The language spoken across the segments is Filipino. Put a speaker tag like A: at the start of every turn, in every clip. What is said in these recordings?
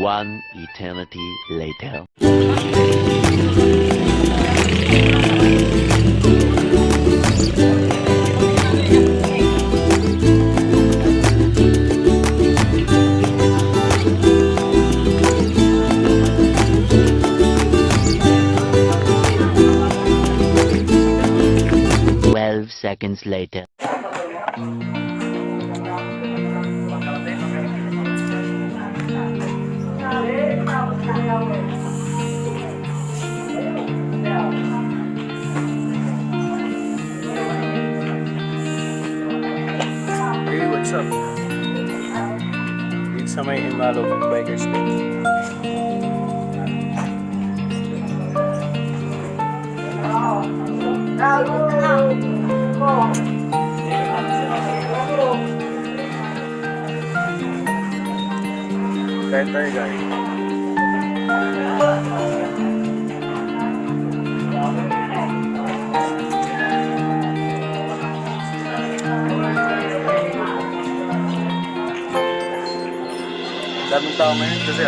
A: One eternity later. 12 seconds later.
B: Hey, what's up? Dito sa may Imalo Bikers Day. Kain tayo guys. Daming tao ngayon kasi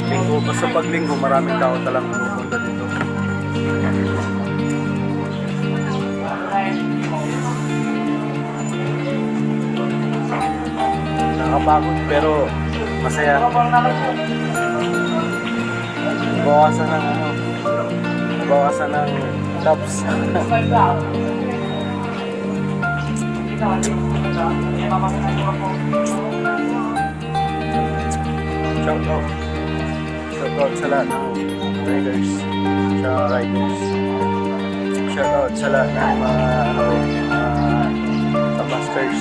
B: linggo, basta pag linggo maraming tao talagang pupunta dito. Nakapagod pero masaya. Bawasan ng cups. Shout out sa lahat ng riders, sa riders. Shout out sa lahat ng mga masters.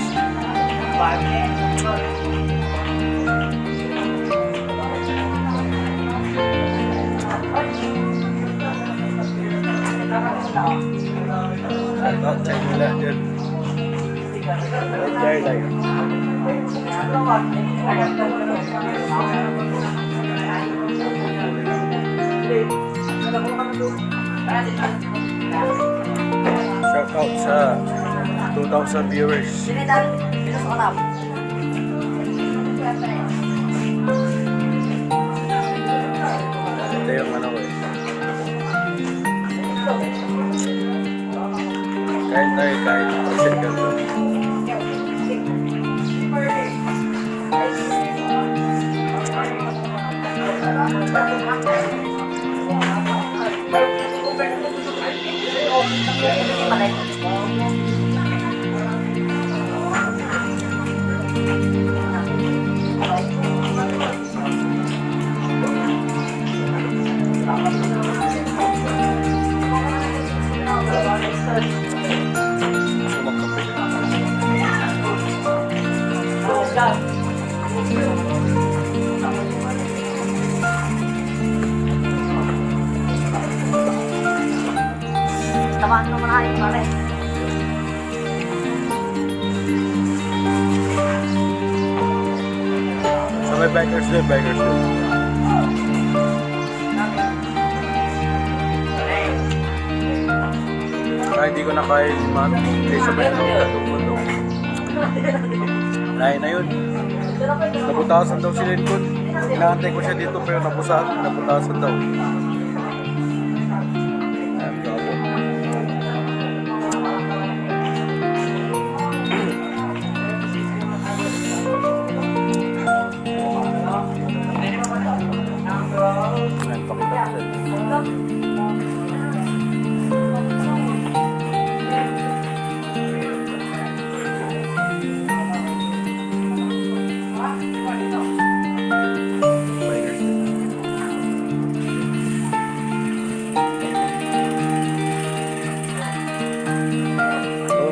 B: Shout out sa inyo lahat dyan. Right there. Shout out sa 2,000 viewers. Ito yung ano ko eh. Kain tayo, kain. Pag-set ka doon.
C: Tamaan naman tayo pare.
B: So may bikers din. Ay, hindi ko na kaya yung mga sabay ano, katong-katong. Lain na yun. Nabutasan daw si Lincoln. Inaantay ko siya dito pero nabutasan daw.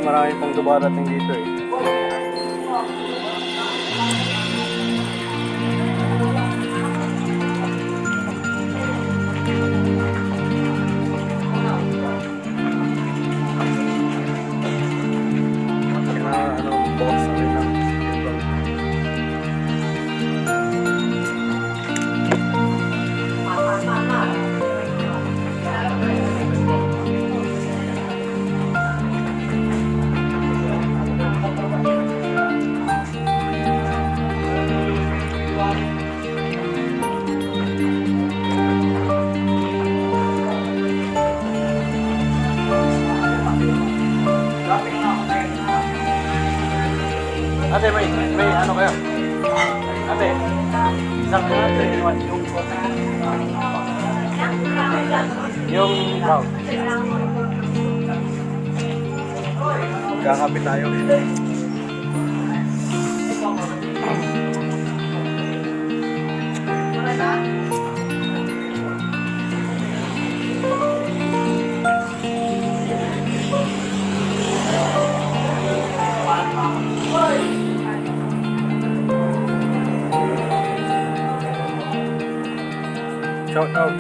B: Marami pang dumarating dito eh. Box na rin lang. Ate, may ano kayo? Ate, isang yung brown. Kakapit tayo. Shout out.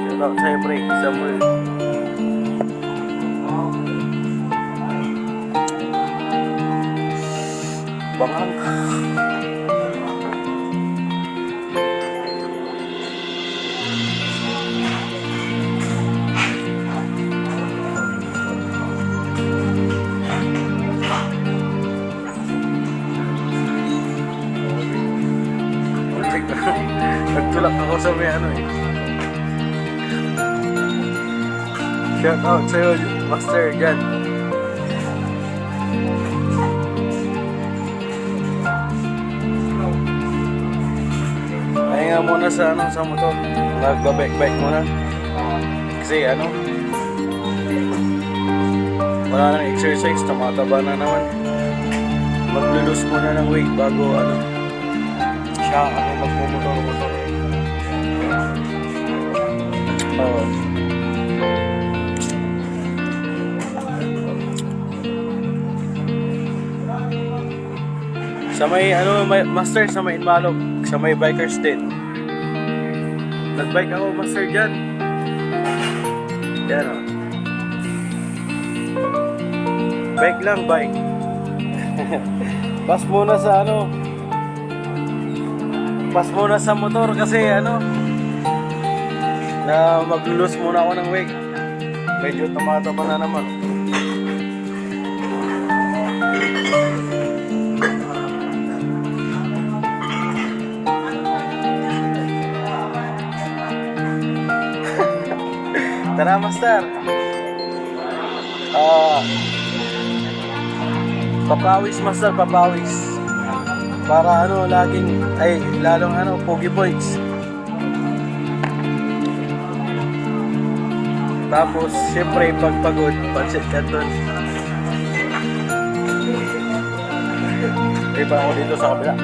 B: Shout out sa'yo, pre. Samuel. Bangang. Nagtulak ako sa may ano eh. Shout out sa'yo, Master Jan. Kaya nga muna sa ano, sa motor. Nagbabike-bike muna. Kasi ano, wala nang exercise, tumataba na naman. Maglulus muna ng weight bago ano, siya ano, magpumotor-motor. Sa may ano, Master, sa may Inmalog, sa may bikers din. Nagbike ako, Master, dyan. Yan o. Bike lang, bike. Pas muna sa ano, pas muna sa motor kasi ano, na maglulus muna ako ng weight. Medyo tumataba na naman. Tara, Master. Papawis, Master, papawis. Para ano, laging, ay, lalong ano, pogi points. Tapos, syempre, pagpagod, pansit canton. Iba ako dito sa kabila.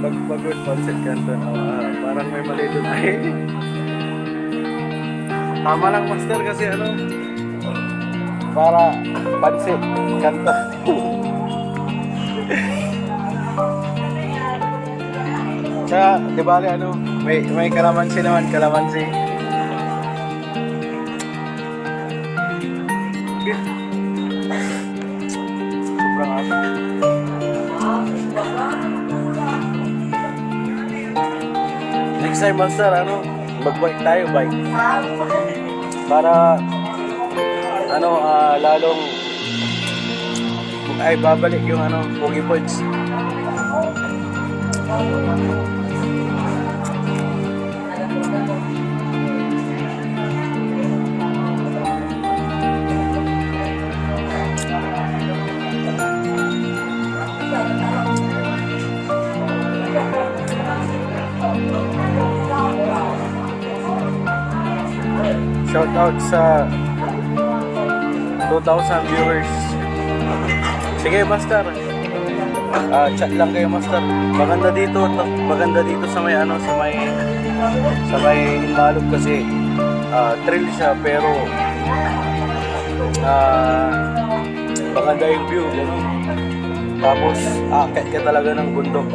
B: Pagpagod, pansit canton. Parang may mali doon ay. Tama lang, Master, kasi ano, para pansit canton. Tsaka, di bali ano, may kalamansi naman, kalamansi. Sobrang aso. Next time, Master, ano, mag-bike tayo, bike. Para, ano, lalong, ay, babalik yung, ano, pogi points. Shout out sa 2,000 viewers. Sige, Master. Chat lang kayo, Master. Maganda dito sa may ano, sa may Inmalog kasi trail siya, pero maganda yung view, gano'n. Tapos akit ka talaga ng bundok.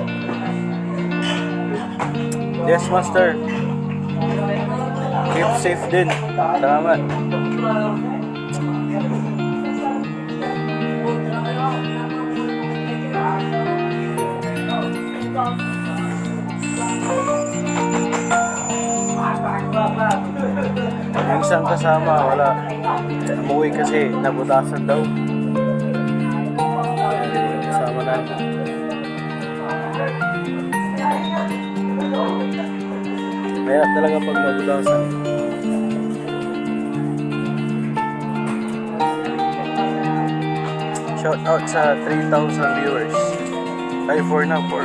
B: Yes, Master. Keep safe din. Salamat. Yung isang kasama, wala. Umuwi kasi, nabutasan daw. Kasama natin. Kaya talaga pag nabutasan. Shout out sa 3,000 viewers. Ay, 4 na, 4.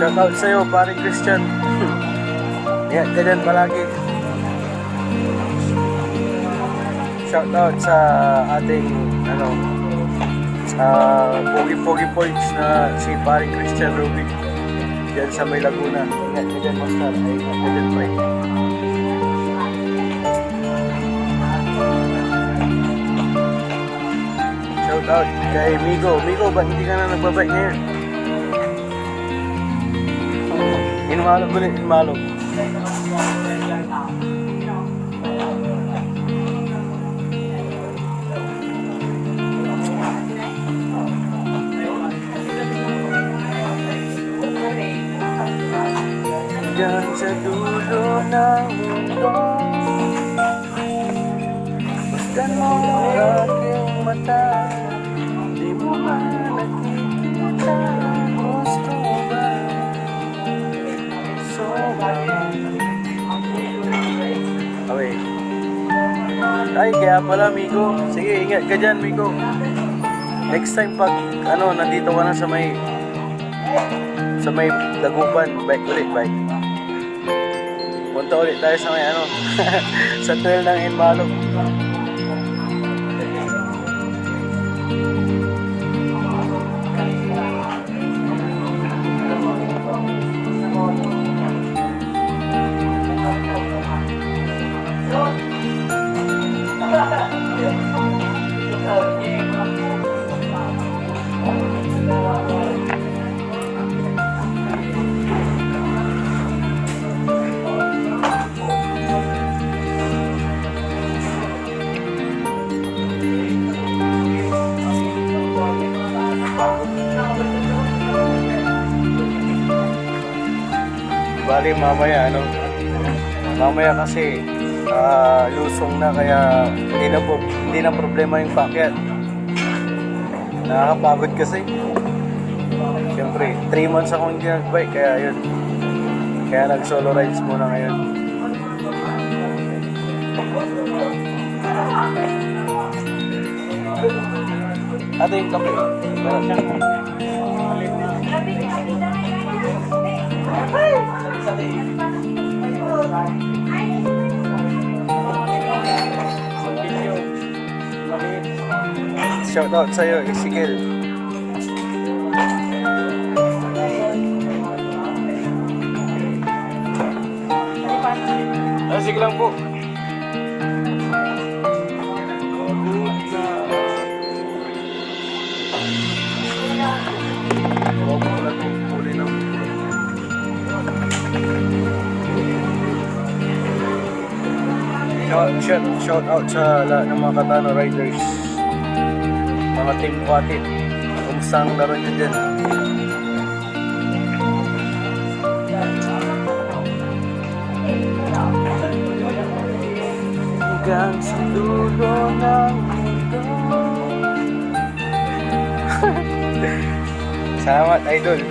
B: Shout out sa'yo, pare Christian. Ingat ka dyan palagi. Shout out sa ating Pogi Points na si pare Christian Ruby dyan sa May Laguna. Ingat ka dyan, Master. Ingat ka dyan, pre. Shout out kay Migo. Migo, ba't hindi ka na nagbabike ngayon? Inmalog ulit, inmalog. Diyan sa dulo ng mundo, basta mo aking mata, di mo ba nakikita? Gusto ba? Okay. Ay, kaya pala, Migo. Sige, ingat ka dyan, Migo. Next time pag, nandito ka na sa may Dagupan, bike ulit, bike. Punta ulit tayo sa may, sa trail ng Inmalog. Bali mamaya kasi lusong na, kaya hindi na problema yung pakyat. Nakakapagod kasi. Siyempre 3 months akong hindi nagbike, kaya yun. Kaya nag solo rides muna ngayon. Ate yung kape. Shout out sa'yo, Isigil. Sige lang po. Shout out sa lahat ng mga Katana riders, mga team Kwatit. Kumusta ang laro nyo dyan? Hanggang sa dulo ng mundo. Salamat, idol,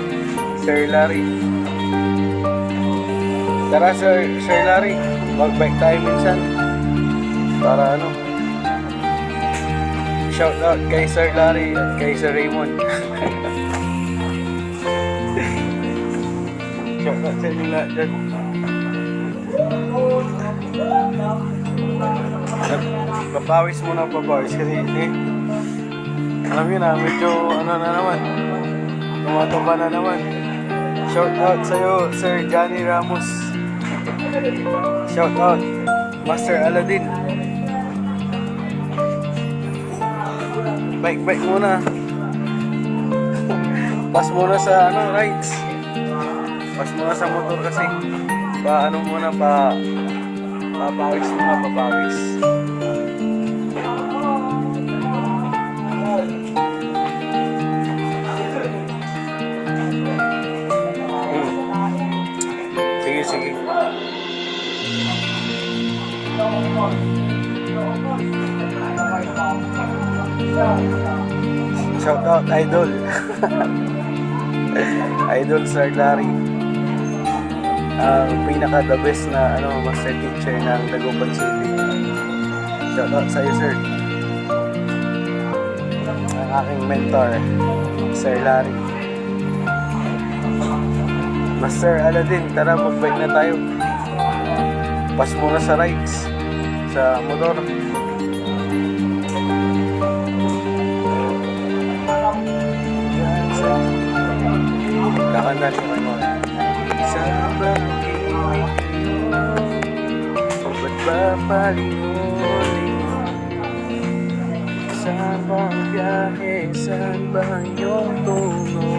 B: Sir Larry. Tara, Sir Larry, mag-bike tayo minsan. Para shout out kay Sir Larry at kay Sir Raymond. Shout out sa inyo lahat dyan. Papawis muna, papawis kasi alam yun na, medyo na naman, tumatoka na naman. Shout out sa'yo, Sir Johnny Ramos. Shout out, Master Aladdin. Bike muna. Pas muna sa rides. Pas muna sa motor kasi. Papawis muna, papawis. Sige. Shout out, Idol. Idol Sir Larry. Ang pinaka the best na master teacher ng Dagupan City. Shout out sa iyo, sir. Ang aking mentor, Sir Larry. Master Aladdin, tara mag-bike na tayo. Pas muna sa rides, sa motor. Kakanta niyo kayo. Sa pag-ibig ko, ba't ba palingon? Sa pagbiyahe, saan ba iyong tungo?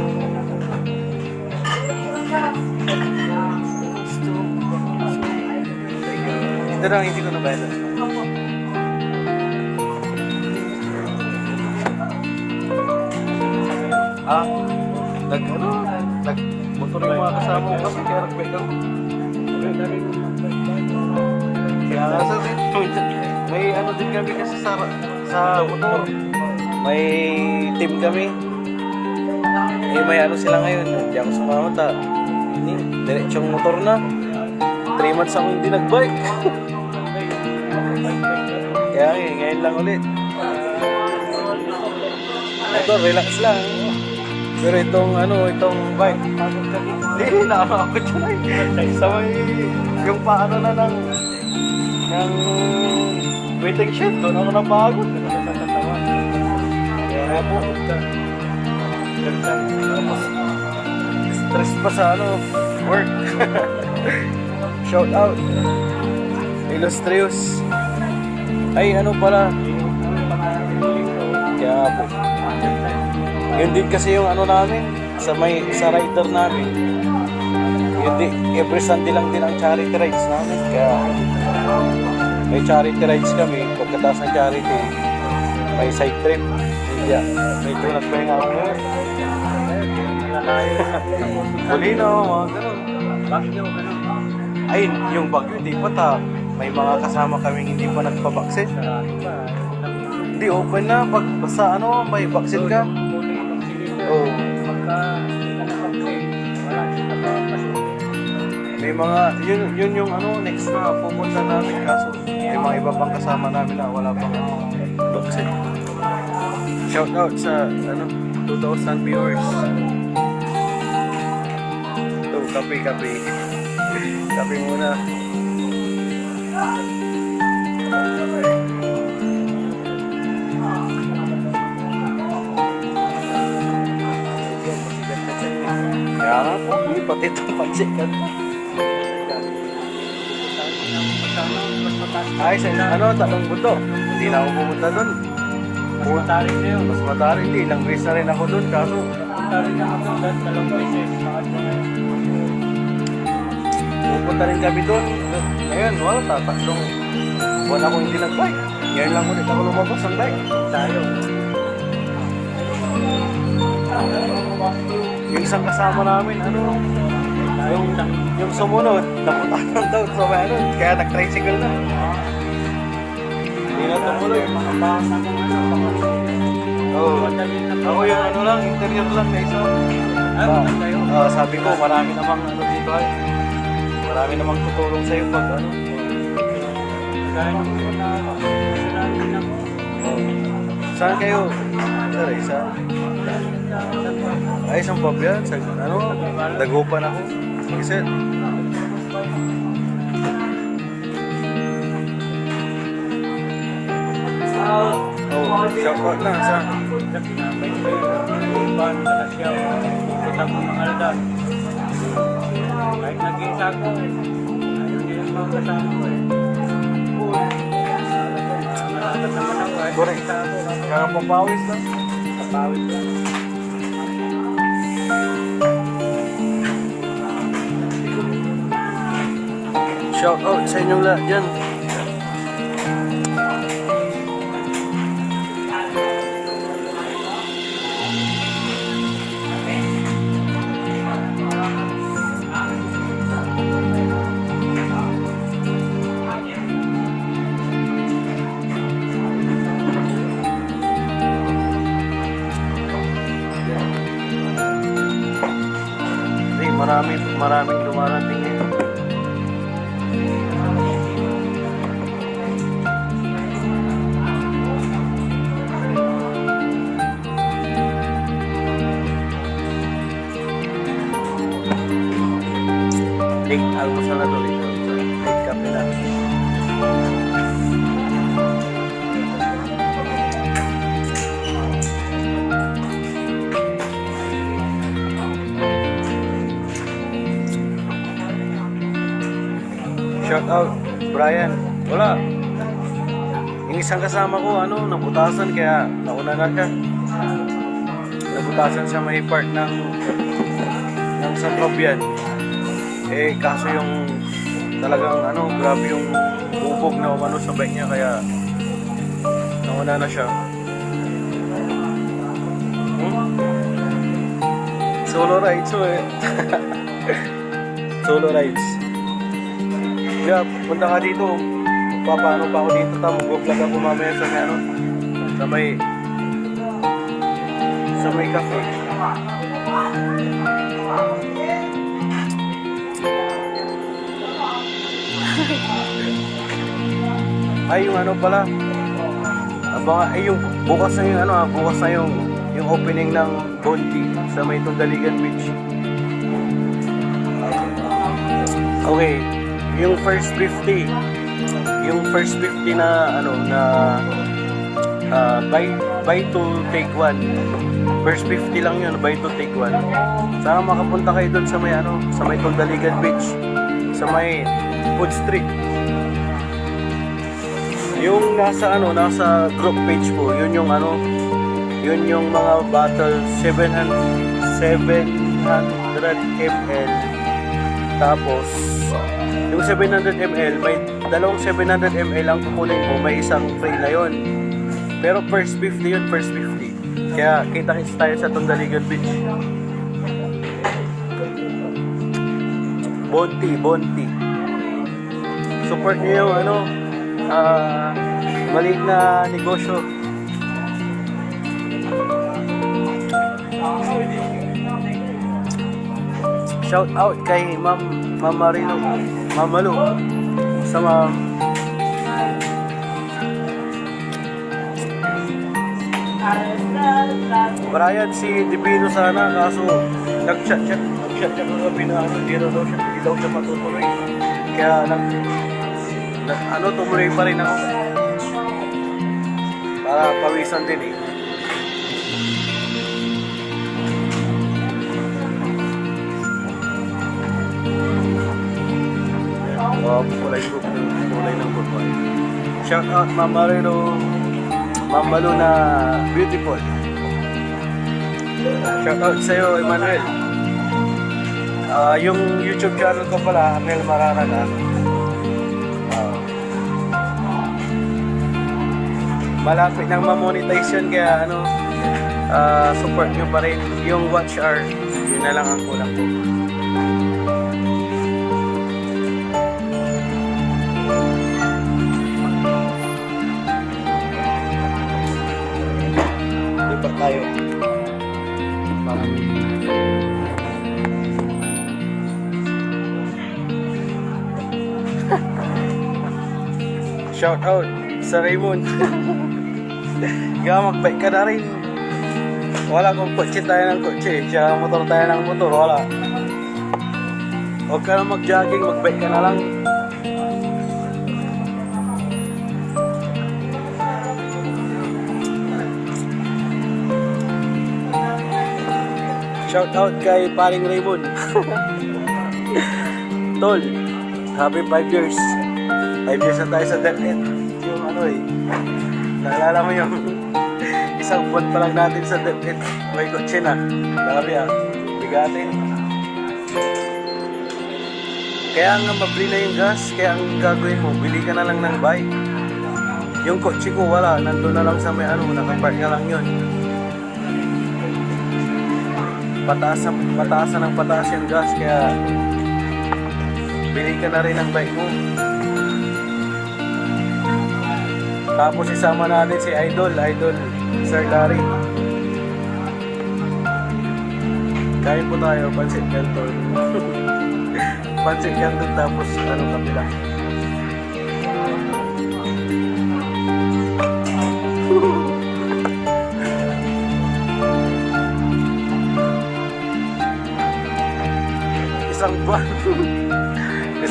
B: Ito lang, hindi ko nabayad. Nag-motor yung mga kasama ko kasi kaya nag-bike ako. Kaya nga may din kami kasi sa motor. May team kami. May sila ngayon. Hindi ako sumamata. Diretsong motor na. 3 months ako hindi nag-bike. Kaya ngayon lang ulit. Motor, relax lang. Pero itong bike, hindi, nakakapagod siya na sa may, yung paano na ng waiting shed, doon ako napagod. Kaya po, stress pa sa work. Shout out, Illustrious. Ay, pala. Kaya po. Yun din kasi yung namin, sa rider namin. Yun din, every Sunday lang din ang charity rides namin. Kaya may charity rides kami, pagkatapos ng charity, may side trip. India. Medyo nagpahinga ako ngayon. Kulino, mga ganun. Bakit yung ganun? Ay, yung bagyo, hindi pa may mga kasama kaming hindi pa nagpabaksin. Hindi, open na. Basta may vaccine ka. Oh. May mga, yun yung next na pupunta namin. Kaso, may mga iba pang kasama namin na wala pang vaccine. Shout out sa 2,000 viewers. Ito, kape. Kape muna. Kaya nga po, pati itong pansikat. Ay, talong buto. Hindi na ako pumunta doon. Mas matarin na yun. Mas matarin, hindi. Ilang beses na rin ako doon. Kaso, matarin na ako doon. Dalawang beses. Pupunta rin kami doon. Ngayon, wala, tatlong buwan ako hindi nag-bike. Ngayon lang ulit ako lumabas ng bike. Tayo. Yung isang kasama namin, yung sumunod, naputahan daw sa kaya nag-tricycle na. Hindi na tumuloy. Ako yung lang, interior lang na isa. Sabi ko, marami namang dito ay. Marami namang tutulong sa'yo pag Saan kayo? Saan? Ay, isang pub yan. Dagupan ako. Sige, sir. Shout out lang. Saan? Kahit nag-iisa ko, ayaw niya yung mga kasama ko eh. Malakas naman ako eh.
C: Correct. Kaya papawis lang.
B: Papawis lang.
C: Shout out sa inyong lahat dyan. Maraming dumarating eh. Late almusal na to, late kape na. Shout out, Brian. Wala. Yung isang kasama ko, nabutasan kaya nauna na siya. Nabutasan sa may part ng San Fabian. Eh, kaso yung talagang grabe yung bubog na umano sa bike niya kaya nauna na siya. Solo rides eh. Solo rides. Kaya punta ka dito, paano pa ako dito, mag-vlog ako mamaya sa may cafe. Ay, yung pala, yung bukas na yung opening ng Bondi sa may Tundaligan Beach. Okay. Yung first 50 na buy to take one. First 50 lang yun, buy to take one. Sana makapunta kayo doon sa may Tundaligan Beach, sa may Food Street. Yung nasa group page po, yun yung mga bottle 700 ml. Tapos yung 700 ml, may dalawang 700 ml ang kukunin mo, may isang free na yun. Pero first 50 yun, first 50. Kaya kita-kits tayo sa Tundaligan Beach. Bonti. Support niyo yung maliit na negosyo. Shout out kay Ma'am Marino, Ma'am Malu, sa Ma'am Brian, si Divino sana, kaso nag-chat siya kagabi na hindi daw siya matutuloy. Kaya tumuloy pa rin ako para pawisan din eh. Kulay ng buhay. Shout out Ma'am Marino, Ma'am Malu na beautiful. Shout out sa'yo, Emmanuel. Yung YouTube channel ko pala, Amel Mararaga. Malapit nang ma-monetize yun, kaya support nyo pa rin. Yung watch hour, yun na lang ang kulang ko. Lipat tayo. Shout out sa Raymond. Mag-bike ka na rin. Wala kung kotse tayo ng kotse, siya motor tayo ng motor, wala. Huwag ka na mag-jogging, mag-bike ka na lang. Shout out kay Paring Raymond. tol. Happy 5 years. 5 years na tayo sa DepEd. Yung ano eh. Naalala mo yung isang buwan pa lang natin sa DepEd. May kotse na. Grabe ah. Bigatin. Kaya nga mabili na yung gas. Kaya ang gagawin mo, bili ka na lang ng bike. Yung kotse ko wala. Nandun na lang sa may ano. Nakapark na lang yun. Pataas na ng pataas yung gas. Kaya bili ka na rin ng bike mo. Tapos isama natin si Idol Sir Larry. Kain po tayo, pancit canton. Pancit canton tapos ano kapila.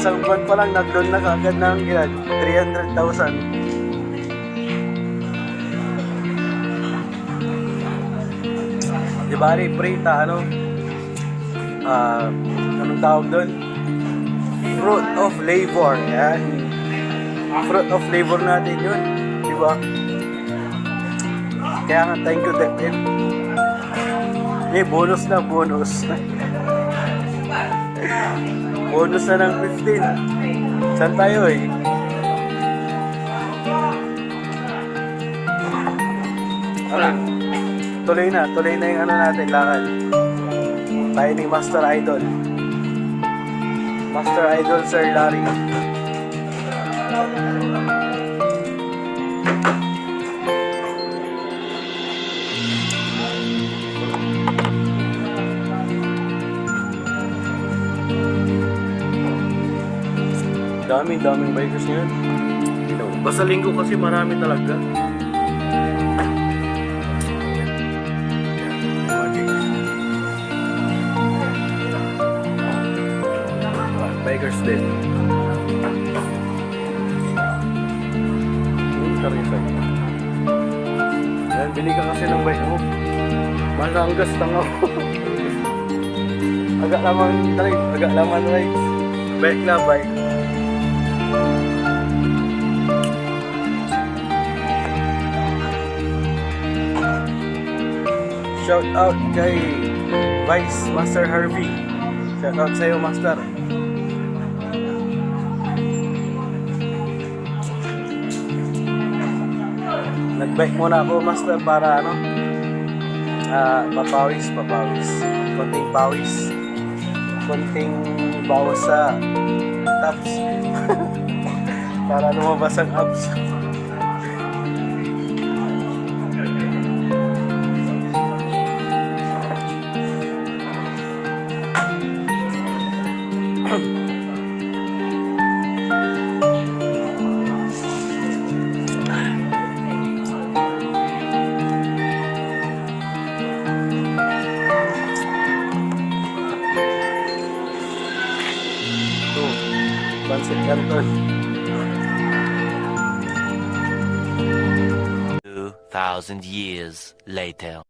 C: Isang buwan pa lang nag-loan na kagad ng 300,000. Di ba rin prita anong tawag doon? Fruit of labor. Yan. Fruit of labor natin yun. Di ba? Kaya nga thank you DepEd. May bonus na bonus. Bonus na ng 15. Saan tayo eh? Tuloy na yung ano natin, lakad. Tayo ni Master Idol Sir Larry. Daming bikers ngayon. Basta linggo kasi marami talaga. Bikers din. Yan, bili ka kasi ng bike mo. Malanggas tanga mo. Agak laman drive. Bike na bike. Shout out kay Vice Master Harvey. Shout out sa'yo, Master. Nag-bike muna ako, Master, para papawis. Konting pawis. Konting bawas sa abs. Para lumabas ang abs. Pancit canton.
A: 2,000 years later.